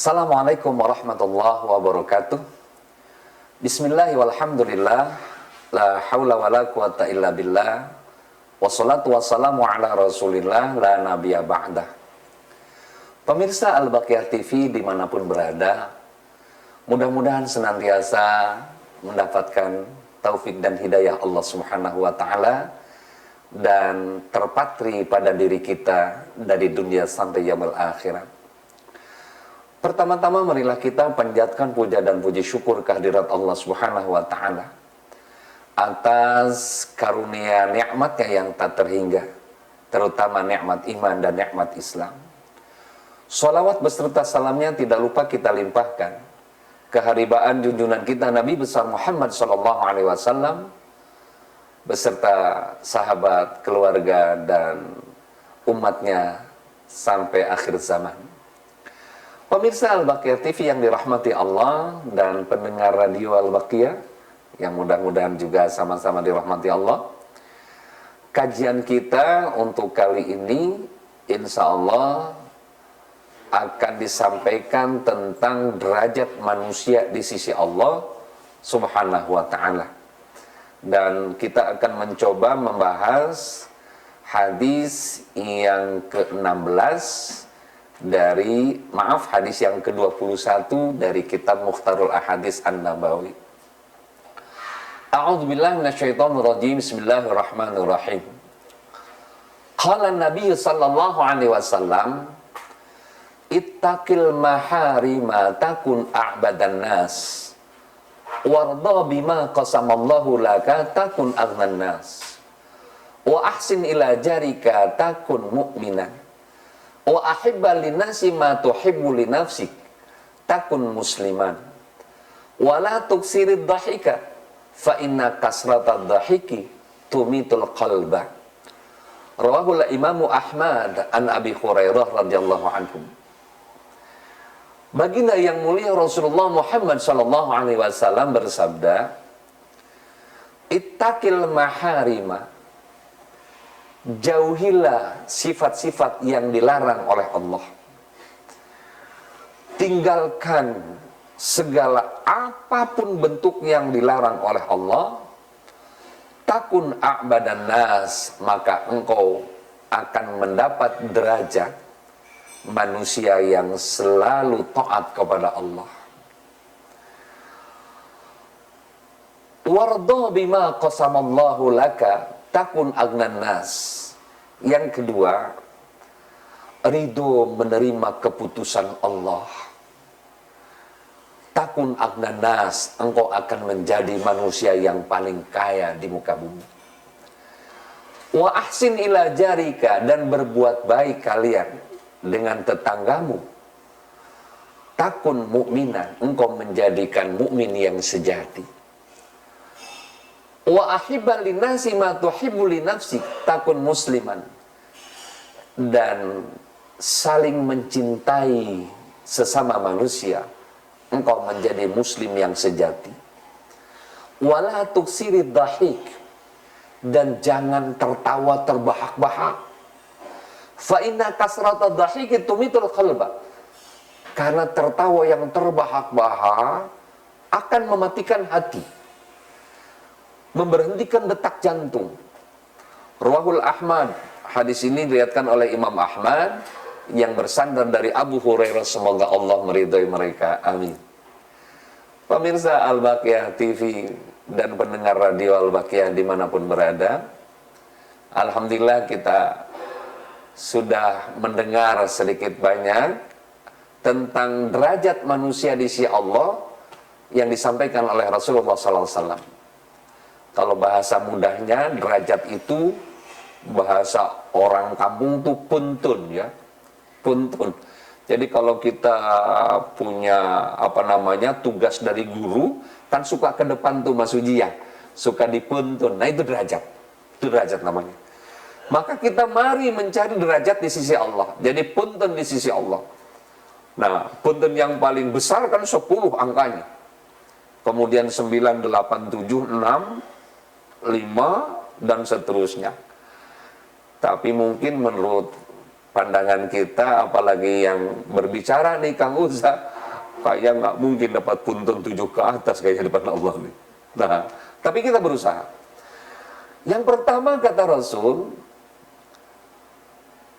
Assalamualaikum warahmatullahi wabarakatuh. Bismillah walhamdulillah. La hawla wa la quwata illa billah. Wassalatu wassalamu ala rasulillah la nabiya ba'dah. Pemirsa Al-Baqiyah TV dimanapun berada, mudah-mudahan senantiasa mendapatkan taufik dan hidayah Allah Subhanahu wa ta'ala dan terpatri pada diri kita dari dunia sampai yaumil akhirat. Pertama-tama marilah kita panjatkan puja dan puji syukur kehadirat Allah Subhanahu wa ta'ala atas karunia nikmatnya yang tak terhingga, terutama nikmat iman dan nikmat Islam. Salawat beserta salamnya tidak lupa kita limpahkan keharibaan junjungan kita Nabi besar Muhammad SAW beserta sahabat, keluarga dan umatnya sampai akhir zaman. Pemirsa Al-Baqiyah TV yang dirahmati Allah dan pendengar radio Al-Baqiyah yang mudah-mudahan juga sama-sama dirahmati Allah. Kajian kita untuk kali ini insya Allah akan disampaikan tentang derajat manusia di sisi Allah Subhanahu wa ta'ala. Dan kita akan mencoba membahas hadis yang ke-16 hadis yang ke-21 dari kitab Mukhtarul Ahadits An-Nabawi. A'udzubillahi minasyaitonir rajim. Bismillahirrahmanirrahim. Qala Nabi sallallahu alaihi wasallam, ittaqil maharima takun a'badan nas warda bima qasamallahu laka takun aghnan nas wa ahsin ila jarika takun mu'minan wa ahibba linasi ma tuhibbu li nafsik takun musliman wa la tuksirid dhahika fa inna kasratad dhahiki tumitul qalba. Rawahul Imamu Ahmad an Abi Hurairah radhiyallahu anhu. Baginda yang mulia Rasulullah Muhammad sallallahu alaihi wasallam bersabda, ittaqil maharima, jauhilah sifat-sifat yang dilarang oleh Allah. Tinggalkan segala apapun bentuk yang dilarang oleh Allah. Takun a'badan nas, maka engkau akan mendapat derajat manusia yang selalu taat kepada Allah. Warda bima qasamallahu laka takun agnan nas. Yang kedua, ridho menerima keputusan Allah. Takun agnan nas, engkau akan menjadi manusia yang paling kaya di muka bumi. Wa ahsin ila jarika, dan berbuat baik kalian dengan tetanggamu. Takun mukminan, engkau menjadikan mukmin yang sejati. Wa ahibba linasi ma tuhibbu li nafsik takun musliman, dan saling mencintai sesama manusia, engkau menjadi muslim yang sejati. Wala tuksirid dhahik, dan jangan tertawa terbahak-bahak. Fa inna kasratad dhahiki tumitul qalba, karena tertawa yang terbahak-bahak akan mematikan hati, memberhentikan detak jantung. Rawahul Ahmad, hadis ini diriwayatkan oleh Imam Ahmad yang bersandar dari Abu Hurairah, semoga Allah meridhai mereka, amin. Pemirsa Al-Baqiyah TV dan pendengar radio Al-Baqiyah dimanapun berada, alhamdulillah kita sudah mendengar sedikit banyak tentang derajat manusia di sisi Allah yang disampaikan oleh Rasulullah SAW. Kalau bahasa mudahnya, derajat itu bahasa orang kampung itu puntun, ya, puntun. Jadi kalau kita punya tugas dari guru, kan suka ke depan tuh Mas Ujian, suka dipuntun. Nah itu derajat namanya. Maka kita mari mencari derajat di sisi Allah. Jadi puntun di sisi Allah. Nah, puntun yang paling besar kan 10 angkanya. Kemudian 9, 8, 7, 6, 5 dan seterusnya. Tapi mungkin menurut pandangan kita, apalagi yang berbicara nih Kang Uza, kayak nggak mungkin dapat punten 7 ke atas kayaknya depan Allah nih. Nah, tapi kita berusaha. Yang pertama kata Rasul,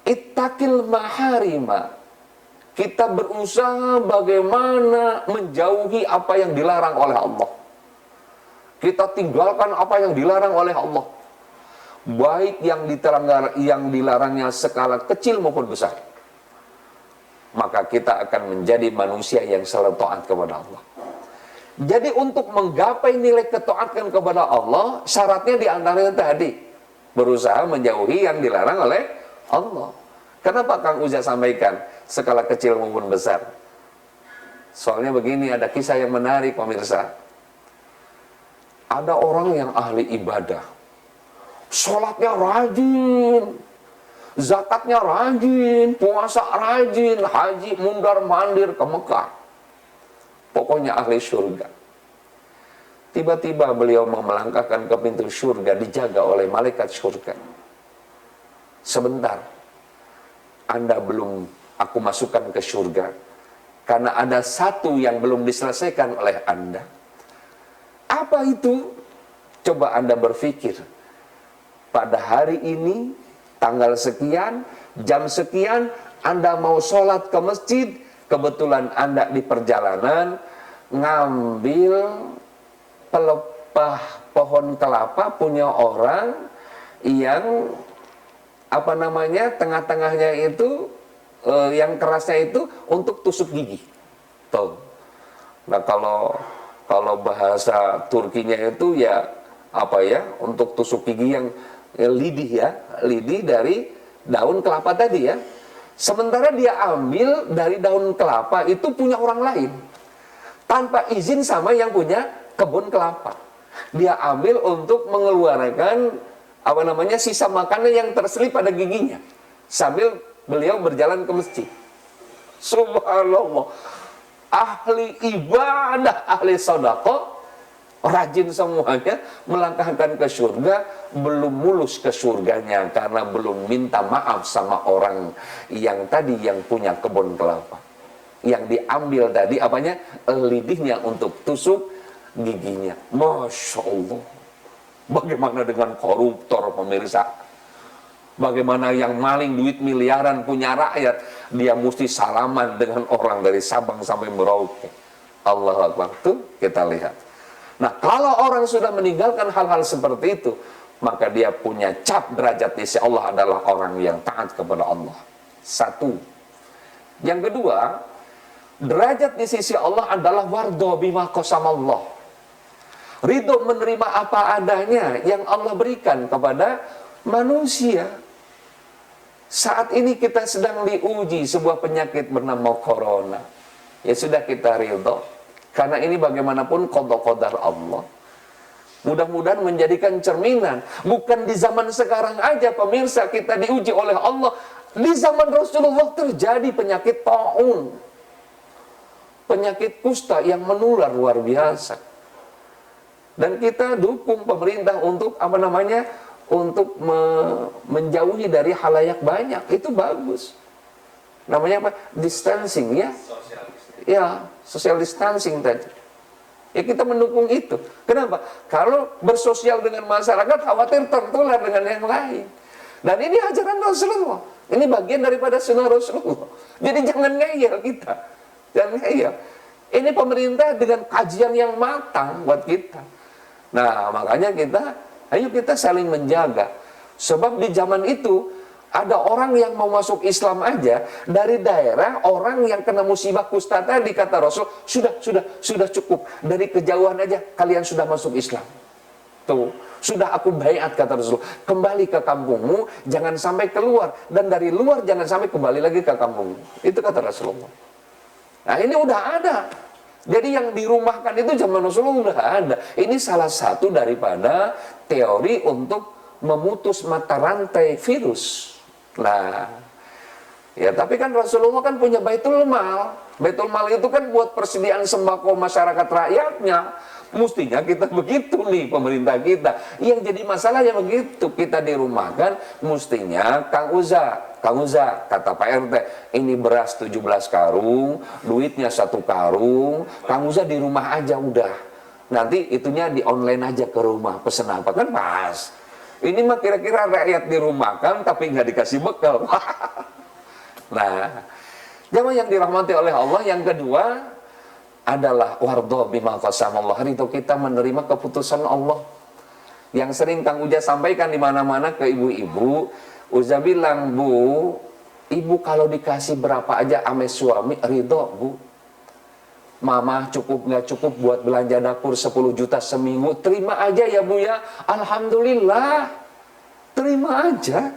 ittaqil maharima. Kita berusaha bagaimana menjauhi apa yang dilarang oleh Allah. Kita tinggalkan apa yang dilarang oleh Allah. Baik yang dilarangnya skala kecil maupun besar. Maka kita akan menjadi manusia yang selalu taat kepada Allah. Jadi untuk menggapai nilai ketaatan kepada Allah, syaratnya diantaranya tadi, berusaha menjauhi yang dilarang oleh Allah. Kenapa Kang Uza sampaikan skala kecil maupun besar? Soalnya begini, ada kisah yang menarik pemirsa. Ada orang yang ahli ibadah, sholatnya rajin, zakatnya rajin, puasa rajin, haji mundar-mandir ke Mekah. Pokoknya ahli surga. Tiba-tiba beliau melangkahkan ke pintu surga, dijaga oleh malaikat surga. Sebentar, Anda belum aku masukkan ke surga, karena ada satu yang belum diselesaikan oleh Anda. Apa itu? Coba Anda berpikir. Pada hari ini, tanggal sekian, jam sekian, Anda mau sholat ke masjid, kebetulan Anda di perjalanan, ngambil pelepah pohon kelapa punya orang yang, tengah-tengahnya itu, yang kerasnya itu untuk tusuk gigi. Tuh. Nah kalau bahasa Turkinya itu ya untuk tusuk gigi yang lidih dari daun kelapa tadi ya. Sementara dia ambil dari daun kelapa itu punya orang lain tanpa izin sama yang punya kebun kelapa. Dia ambil untuk mengeluarkan sisa makanan yang terselip pada giginya sambil beliau berjalan ke masjid. Subhanallah. Ahli ibadah, ahli sedekah, rajin semuanya, melangkahkan ke surga, belum mulus ke surganya karena belum minta maaf sama orang yang tadi yang punya kebun kelapa. Yang diambil tadi lidihnya untuk tusuk giginya. Masya Allah. Bagaimana dengan koruptor pemirsa? Bagaimana yang maling duit miliaran punya rakyat, dia mesti salaman dengan orang dari Sabang sampai Merauke. Allahu Akbar. Tuh kita lihat. Nah, kalau orang sudah meninggalkan hal-hal seperti itu, maka dia punya cap derajat di sisi Allah adalah orang yang taat kepada Allah. Satu. Yang kedua, derajat di sisi Allah adalah wardo bima qasamallah. Ridho menerima apa adanya yang Allah berikan kepada manusia. Saat ini kita sedang diuji sebuah penyakit bernama corona. Ya sudah, kita ridho. Karena ini bagaimanapun qada qadar Allah. Mudah-mudahan menjadikan cerminan. Bukan di zaman sekarang aja pemirsa kita diuji oleh Allah. Di zaman Rasulullah terjadi penyakit taun. Penyakit kusta yang menular luar biasa. Dan kita dukung pemerintah untuk untuk menjauhi dari halayak banyak. Itu bagus. Namanya apa? Distancing ya. Ya, social distancing tadi. Ya kita mendukung itu. Kenapa? Kalau bersosial dengan masyarakat khawatir tertular dengan yang lain. Dan ini ajaran Rasulullah. Ini bagian daripada sunnah Rasulullah. Jadi jangan ngeyel kita. Jangan ngeyel. Ini pemerintah dengan kajian yang matang buat kita. Nah, makanya ayo kita saling menjaga. Sebab di zaman itu ada orang yang mau masuk Islam aja dari daerah, orang yang kena musibah kusta tadi, kata Rasul, sudah cukup. Dari kejauhan aja kalian sudah masuk Islam. Tuh, sudah aku baiat, kata Rasul. Kembali ke kampungmu, jangan sampai keluar, dan dari luar jangan sampai kembali lagi ke kampungmu. Itu kata Rasulullah. Nah, ini udah ada. Jadi yang dirumahkan itu zaman Rasulullah udah ada. Ini salah satu daripada teori untuk memutus mata rantai virus. Nah, ya tapi kan Rasulullah kan punya Baitul Mal. Baitul Mal itu kan buat persediaan sembako masyarakat rakyatnya. Mestinya kita begitu nih, pemerintah kita. Yang jadi masalahnya begitu, kita dirumahkan, mestinya Kang Uza, Kang Uza, kata Pak RT, ini beras 17 karung, duitnya 1 karung, Kang Uza di rumah aja udah. Nanti itunya di online aja ke rumah, pesen apa, kan pas. Ini mah kira-kira rakyat di rumah kan, tapi nggak dikasih bekal. Nah, jamaah yang dirahmati oleh Allah, yang kedua adalah wardo bima qasamallah, ridho kita menerima keputusan Allah. Yang sering Kang Uja sampaikan di mana-mana ke ibu-ibu, Uza bilang, Bu, ibu kalau dikasih berapa aja ame suami, ridho, Bu. Mama cukup nggak cukup buat belanja dapur 10 juta seminggu, terima aja ya Bu ya. Alhamdulillah, terima aja.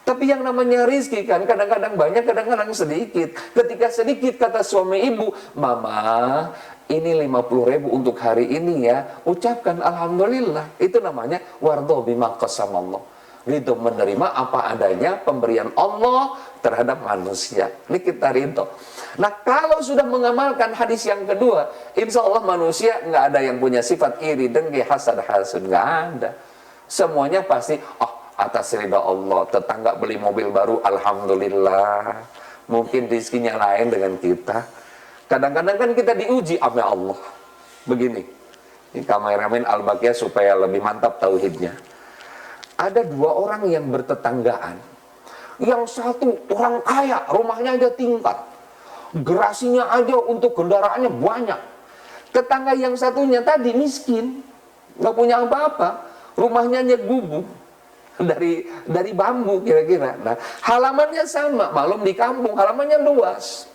Tapi yang namanya rizki kan kadang-kadang banyak, kadang-kadang sedikit. Ketika sedikit kata suami ibu, Mama, ini 50.000 untuk hari ini ya. Ucapkan Alhamdulillah. Itu namanya wardo bima qasamallah. Ridho menerima apa adanya pemberian Allah terhadap manusia. Ini kita ridho. Nah, kalau sudah mengamalkan hadis yang kedua, insya Allah manusia nggak ada yang punya sifat iri, dengki, hasad, hasud, nggak ada. Semuanya pasti, atas ridha Allah. Tetangga beli mobil baru, alhamdulillah. Mungkin rizkinya lain dengan kita. Kadang-kadang kan kita diuji sama Allah. Begini, ini kameramen Al-Baqiyah supaya lebih mantap tauhidnya. Ada 2 orang yang bertetanggaan. Yang satu orang kaya, rumahnya aja tingkat, gerasinya aja untuk kendaraannya banyak. Tetangga yang satunya tadi miskin, nggak punya apa-apa, rumahnya hanya gubuk dari bambu kira-kira. Nah, halamannya sama, maklum di kampung halamannya luas.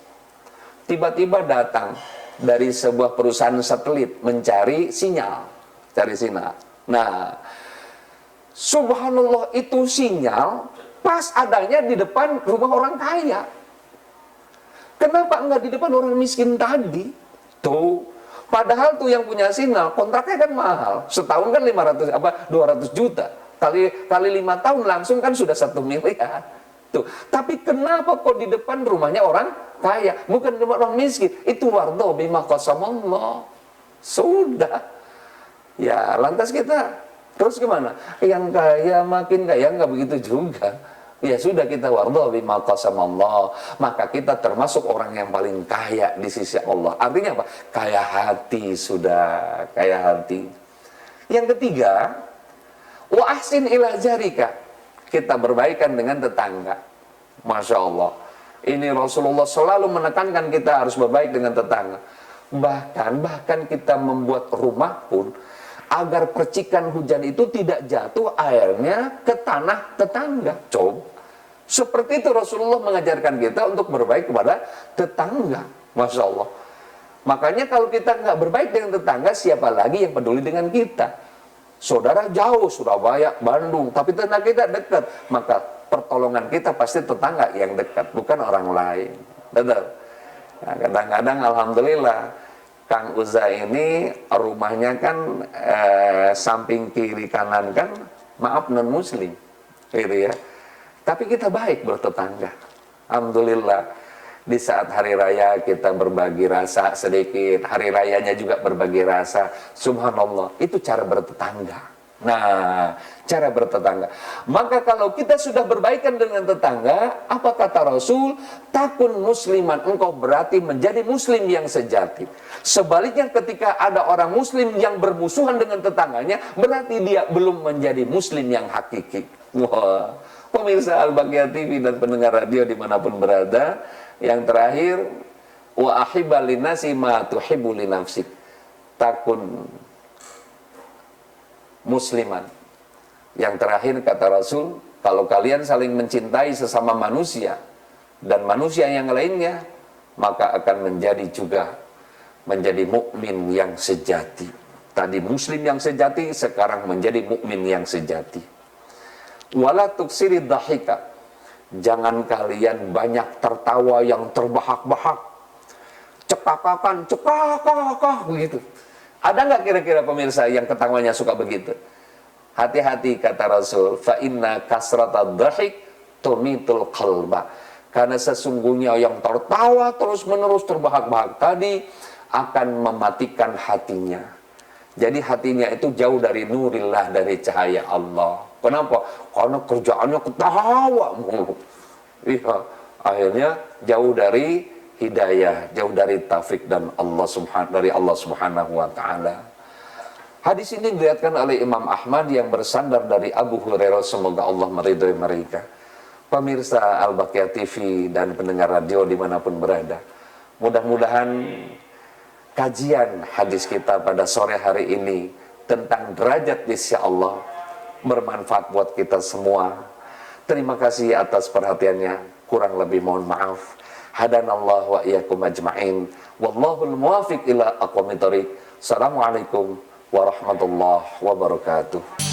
Tiba-tiba datang dari sebuah perusahaan satelit mencari sinyal, cari sinyal. Nah, subhanallah, itu sinyal pas adanya di depan rumah orang kaya. Kenapa enggak di depan orang miskin tadi? Tuh, padahal tuh yang punya sinyal kontraknya kan mahal. Setahun kan 200 juta. Kali 5 tahun langsung kan sudah 1 miliar. Tuh, tapi kenapa kok di depan rumahnya orang kaya, bukan di depan orang miskin? Itu wardo bima qasamallah. Sudah. Ya, lantas kita terus gimana? Yang kaya makin kaya, enggak begitu juga. Ya sudah, kita wardo bima qasamallah, maka kita termasuk orang yang paling kaya di sisi Allah. Artinya apa? Kaya hati, sudah kaya hati. Yang ketiga, wa ahsin ila jarika, kita berbaikan dengan tetangga. Masya Allah, ini Rasulullah selalu menekankan kita harus berbaik dengan tetangga. Bahkan kita membuat rumah pun agar percikan hujan itu tidak jatuh airnya ke tanah tetangga. Coba, seperti itu Rasulullah mengajarkan kita untuk berbaik kepada tetangga. Masya Allah. Makanya kalau kita nggak berbaik dengan tetangga, siapa lagi yang peduli dengan kita? Saudara jauh, Surabaya, Bandung, tapi tetangga kita dekat, maka pertolongan kita pasti tetangga yang dekat, bukan orang lain. Betul. Nah, kadang-kadang alhamdulillah Kang Uza ini rumahnya kan samping kiri kanan kan, maaf, non muslim, gitu ya. Tapi kita baik bertetangga. Alhamdulillah, di saat hari raya kita berbagi rasa sedikit, hari rayanya juga berbagi rasa. Subhanallah, itu cara bertetangga. Nah, cara bertetangga. Maka kalau kita sudah berbaikan dengan tetangga, apa kata Rasul? Takun musliman, engkau berarti menjadi muslim yang sejati. Sebaliknya ketika ada orang muslim yang bermusuhan dengan tetangganya, berarti dia belum menjadi muslim yang hakiki. Wah, pemirsa Al-Baqiyah TV dan pendengar radio dimanapun berada, yang terakhir, wa ahibba linnasi ma tuhibbu li nafsik. Takun musliman. Yang terakhir kata Rasul, kalau kalian saling mencintai sesama manusia dan manusia yang lainnya, maka akan menjadi juga menjadi mukmin yang sejati. Tadi muslim yang sejati, sekarang menjadi mukmin yang sejati. Wala tuksiri dhahika, jangan kalian banyak tertawa yang terbahak-bahak, cekakakan, cekakakak begitu. Ada nggak kira-kira pemirsa yang ketawanya suka begitu? Hati-hati kata Rasul, fa inna kasrata dhahik tumitul qalba. Karena sesungguhnya yang tertawa terus-menerus terbahak-bahak tadi akan mematikan hatinya. Jadi hatinya itu jauh dari nurillah, dari cahaya Allah. Kenapa? Karena kerjaannya ketawa mulu. Iya, akhirnya jauh dari hidayah, jauh dari taufik dan dari Allah Subhanahu wa taala. Hadis ini diriwayatkan oleh Imam Ahmad yang bersandar dari Abu Hurairah, semoga Allah meridhai mereka. Pemirsa Al-Baqiyah TV dan pendengar radio dimanapun berada, mudah-mudahan kajian hadis kita pada sore hari ini tentang derajat di sisi Allah bermanfaat buat kita semua. Terima kasih atas perhatiannya. Kurang lebih mohon maaf. Hadanallahu wa iyyakum ajma'in. Wallahul muwafiq ila aqwamit thoriq. Assalamualaikum warahmatullahi wabarakatuh.